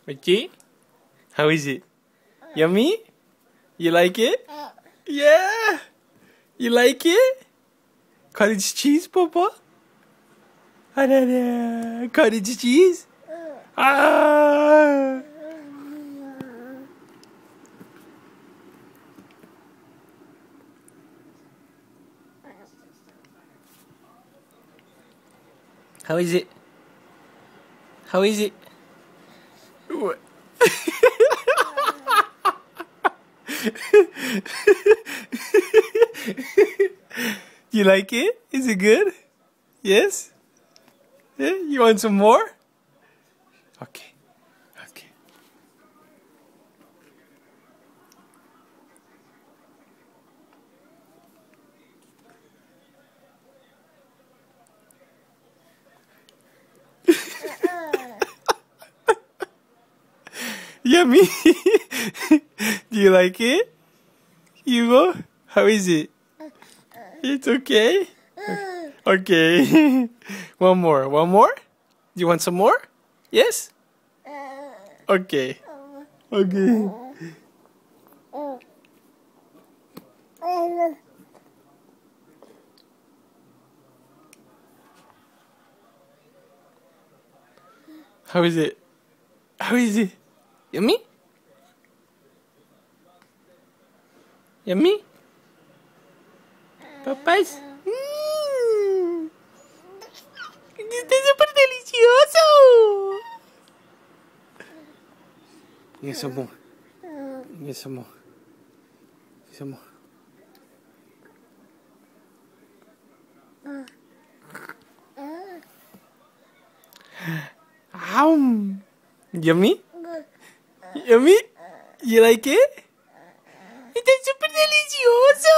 Okay? How is it? Yummy? You like it? Yeah! You like it? Cottage cheese, Papa? Cottage cheese? Ah! How is it? How is it? What? You like it? Is it good? Yes? Yeah? You want some more? Okay. Okay. Yummy. Do you like it? Hugo? How is it? It's okay? Okay. One more. One more? You want some more? Yes? Okay. Okay. How is it? How is it? Yummy? Yummy? Papás. Está súper delicioso. Give some more. Give some more. Give some more. Yummy? Yummy? You like it? Está súper delicioso.